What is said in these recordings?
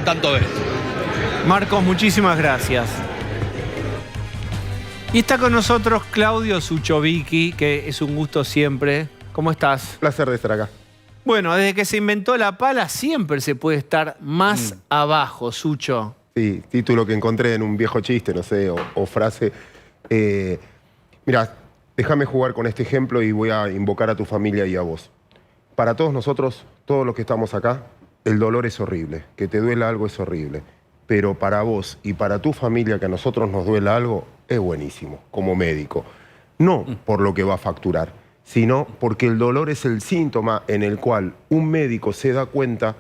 Tanto es. Marcos, muchísimas gracias. Y está con nosotros Claudio Suchovicki, que es un gusto siempre. ¿Cómo estás? Placer de estar acá. Bueno, desde que se inventó la pala siempre se puede estar más abajo, Sucho. Sí, título que encontré en un viejo chiste, no sé, o frase. Mira, déjame jugar con este ejemplo y voy a invocar a tu familia y a vos. Para todos nosotros, todos los que estamos acá, el dolor es horrible. Que te duela algo es horrible. Pero para vos y para tu familia, que a nosotros nos duela algo, es buenísimo, como médico. No por lo que va a facturar, sino porque el dolor es el síntoma en el cual un médico se da cuenta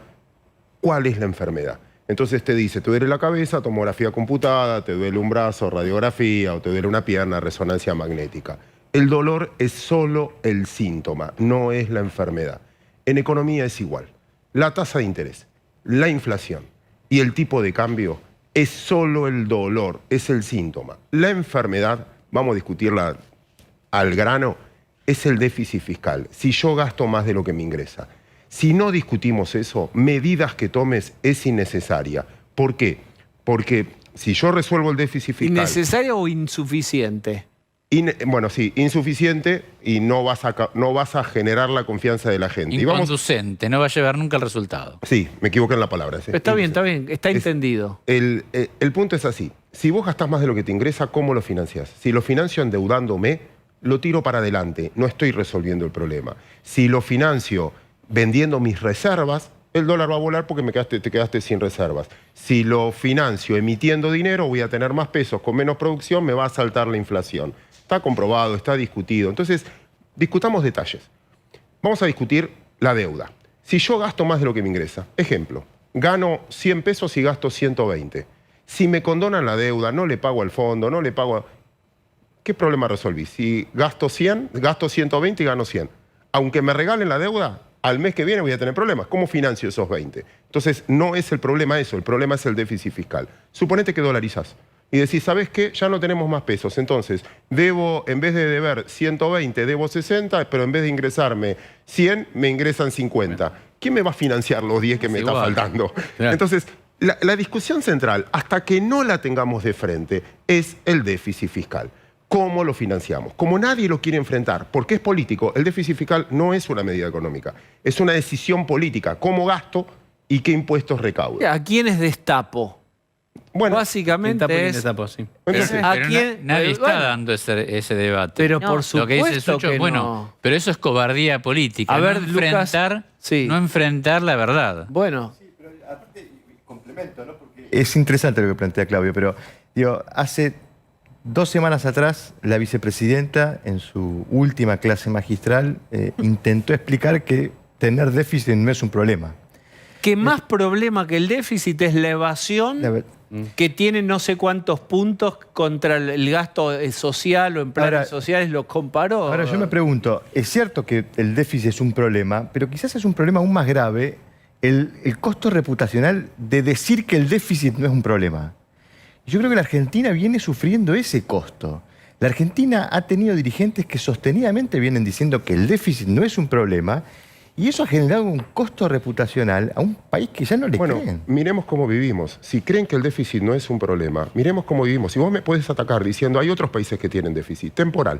cuál es la enfermedad. Entonces te dice, te duele la cabeza, tomografía computada, te duele un brazo, radiografía, o te duele una pierna, resonancia magnética. El dolor es solo el síntoma, no es la enfermedad. En economía es igual. La tasa de interés, la inflación y el tipo de cambio es solo el dolor, es el síntoma. La enfermedad, vamos a discutirla al grano, es el déficit fiscal. Si yo gasto más de lo que me ingresa. Si no discutimos eso, medidas que tomes es innecesaria. ¿Por qué? Porque si yo resuelvo el déficit fiscal... ¿Innecesario o insuficiente? Bueno, sí, insuficiente y no vas a generar la confianza de la gente. Inconducente, no va a llevar nunca el resultado. Sí, me equivoqué en la palabra. ¿Sí? Está bien, está entendido. El punto es así. Si vos gastás más de lo que te ingresa, ¿cómo lo financiás? Si lo financio endeudándome, lo tiro para adelante. No estoy resolviendo el problema. Si lo financio vendiendo mis reservas, el dólar va a volar porque te quedaste sin reservas. Si lo financio emitiendo dinero, voy a tener más pesos. Con menos producción me va a saltar la inflación. Está comprobado, está discutido. Entonces, discutamos detalles. Vamos a discutir la deuda. Si yo gasto más de lo que me ingresa, ejemplo, gano 100 pesos y gasto 120. Si me condonan la deuda, no le pago al fondo, no le pago... ¿Qué problema resolví? Si gasto 100, gasto 120 y gano 100. Aunque me regalen la deuda, al mes que viene voy a tener problemas. ¿Cómo financio esos 20? Entonces, no es el problema eso, el problema es el déficit fiscal. Suponete que dolarizás y decís, ¿sabés qué? Ya no tenemos más pesos. Entonces, debo, en vez de deber 120, debo 60, pero en vez de ingresarme 100, me ingresan 50. ¿Quién me va a financiar los 10 que me está faltando? Claro. Entonces, la discusión central, hasta que no la tengamos de frente, es el déficit fiscal. ¿Cómo lo financiamos? Como nadie lo quiere enfrentar, porque es político, el déficit fiscal no es una medida económica, es una decisión política. ¿Cómo gasto y qué impuestos recaudo? ¿A quiénes destapo? Bueno, básicamente es... Destapo, sí. Nadie está dando ese debate. Pero no, por supuesto lo que dice Sucho, que bueno, no. Pero eso es cobardía política. A ver, no enfrentar la verdad. Bueno. Sí, pero aparte, complemento, ¿no? Porque es interesante lo que plantea Claudio, pero digo, hace 2 semanas atrás, la vicepresidenta, en su última clase magistral, intentó explicar que tener déficit no es un problema. Que más problema que el déficit es la evasión, que tiene no sé cuántos puntos contra el gasto social o en planes sociales, ¿lo comparó? Ahora yo me pregunto, es cierto que el déficit es un problema, pero quizás es un problema aún más grave el costo reputacional de decir que el déficit no es un problema. Yo creo que la Argentina viene sufriendo ese costo. La Argentina ha tenido dirigentes que sostenidamente vienen diciendo que el déficit no es un problema y eso ha generado un costo reputacional a un país que ya no le creen. Miremos cómo vivimos. Si creen que el déficit no es un problema, miremos cómo vivimos. Si vos me puedes atacar diciendo hay otros países que tienen déficit temporal.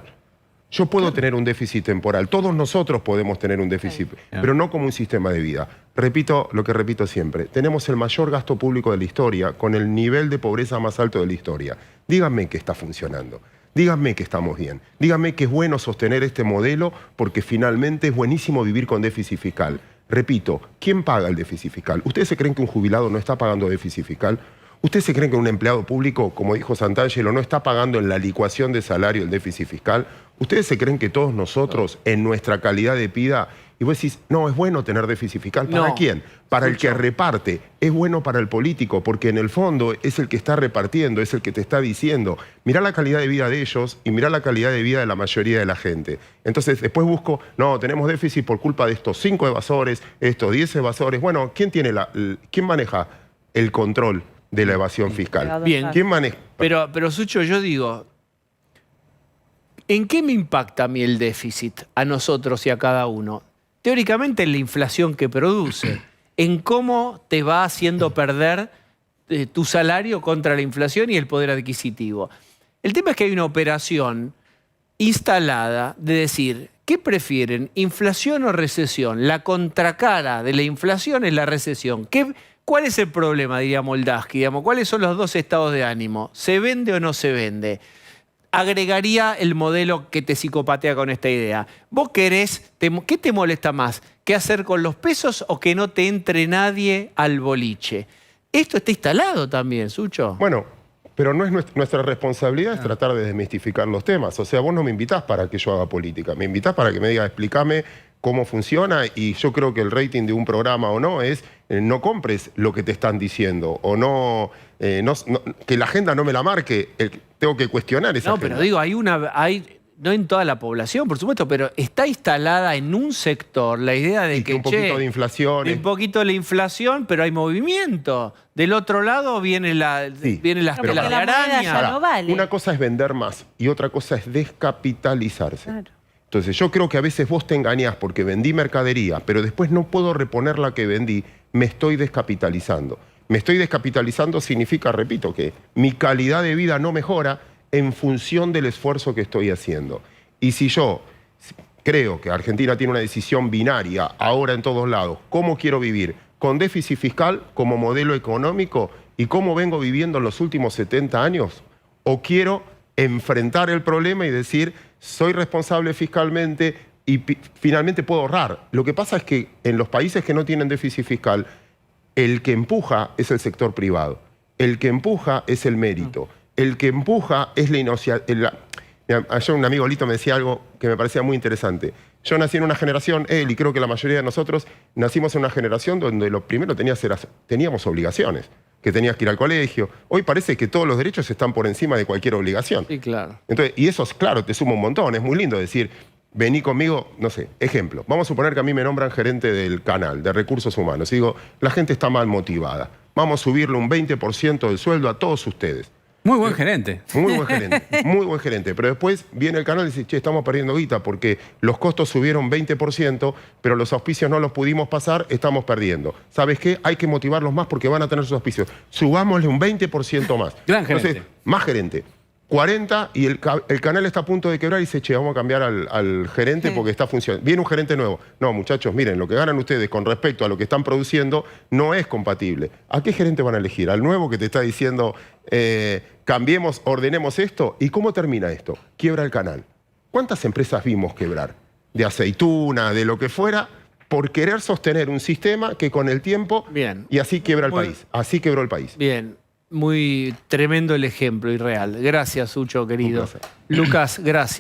Yo puedo tener un déficit temporal. Todos nosotros podemos tener un déficit, pero no como un sistema de vida. Repito lo que repito siempre. Tenemos el mayor gasto público de la historia con el nivel de pobreza más alto de la historia. Díganme que está funcionando. Díganme que estamos bien. Díganme que es bueno sostener este modelo porque finalmente es buenísimo vivir con déficit fiscal. Repito, ¿quién paga el déficit fiscal? ¿Ustedes se creen que un jubilado no está pagando déficit fiscal? ¿Ustedes se creen que un empleado público, como dijo Santangelo, no está pagando en la licuación de salario el déficit fiscal? ¿Ustedes se creen que todos nosotros, en nuestra calidad de vida, y vos decís, no, es bueno tener déficit fiscal? ¿Para quién? Para el que reparte. Es bueno para el político, porque en el fondo es el que está repartiendo, es el que te está diciendo, mirá la calidad de vida de ellos y mirá la calidad de vida de la mayoría de la gente. Entonces, después busco, no, tenemos déficit por culpa de estos 5 evasores, estos 10 evasores. Bueno, ¿quién maneja el control de la evasión fiscal? Bien. ¿Quién maneja? Pero Sucho, yo digo, ¿en qué me impacta a mí el déficit, a nosotros y a cada uno? Teóricamente en la inflación que produce. en cómo te va haciendo perder tu salario contra la inflación y el poder adquisitivo. El tema es que hay una operación instalada de decir, ¿qué prefieren, inflación o recesión? La contracara de la inflación es la recesión. ¿Cuál es el problema, diría Moldavsky? ¿Cuáles son los dos estados de ánimo? ¿Se vende o no se vende? Agregaría el modelo que te psicopatea con esta idea. ¿Vos querés, qué te molesta más? ¿Qué hacer con los pesos o que no te entre nadie al boliche? Esto está instalado también, Sucho. Bueno, pero no es nuestra responsabilidad es tratar de desmistificar los temas. O sea, vos no me invitás para que yo haga política. Me invitás para que me digas, explícame cómo funciona, y yo creo que el rating de un programa o no es no compres lo que te están diciendo, o no, que la agenda no me la marque, tengo que cuestionar esa agenda. No, pero digo, no en toda la población, por supuesto, pero está instalada en un sector la idea de que un poquito de inflación. Un poquito de la inflación, pero hay movimiento. Del otro lado viene la araña. No vale. Una cosa es vender más y otra cosa es descapitalizarse. Claro. Entonces yo creo que a veces vos te engañás porque vendí mercadería, pero después no puedo reponer la que vendí, me estoy descapitalizando. Me estoy descapitalizando significa, repito, que mi calidad de vida no mejora en función del esfuerzo que estoy haciendo. Y si yo creo que Argentina tiene una decisión binaria ahora en todos lados, ¿cómo quiero vivir? ¿Con déficit fiscal como modelo económico y cómo vengo viviendo en los últimos 70 años? ¿O quiero enfrentar el problema y decir, soy responsable fiscalmente y finalmente puedo ahorrar? Lo que pasa es que en los países que no tienen déficit fiscal, el que empuja es el sector privado, el que empuja es el mérito, el que empuja es la iniciativa. Ayer un amigo Lito me decía algo que me parecía muy interesante. Yo nací en una generación, él y creo que la mayoría de nosotros nacimos en una generación donde lo primero teníamos obligaciones, que tenías que ir al colegio. Hoy parece que todos los derechos están por encima de cualquier obligación. Sí, claro. Entonces, y eso, claro, te suma un montón. Es muy lindo decir, vení conmigo, no sé, ejemplo. Vamos a suponer que a mí me nombran gerente del canal de recursos humanos. Y digo, la gente está mal motivada. Vamos a subirle un 20% del sueldo a todos ustedes. Muy buen gerente. Muy buen gerente, muy buen gerente. Pero después viene el canal y dice, che, estamos perdiendo guita porque los costos subieron 20%, pero los auspicios no los pudimos pasar, estamos perdiendo. ¿Sabes qué? Hay que motivarlos más porque van a tener sus auspicios. Subámosle un 20% más. Gran gerente. Entonces, más gerente. 40 y el canal está a punto de quebrar y dice, che, vamos a cambiar al gerente porque está funcionando. Viene un gerente nuevo. No, muchachos, miren, lo que ganan ustedes con respecto a lo que están produciendo no es compatible. ¿A qué gerente van a elegir? ¿Al nuevo que te está diciendo, cambiemos, ordenemos esto? ¿Y cómo termina esto? Quiebra el canal. ¿Cuántas empresas vimos quebrar? De aceituna, de lo que fuera, por querer sostener un sistema que con el tiempo... Bien. Y así quiebra el país. Así quebró el país. Bien. Muy tremendo el ejemplo y real. Gracias, Sucho, querido. Un placer. Lucas, gracias.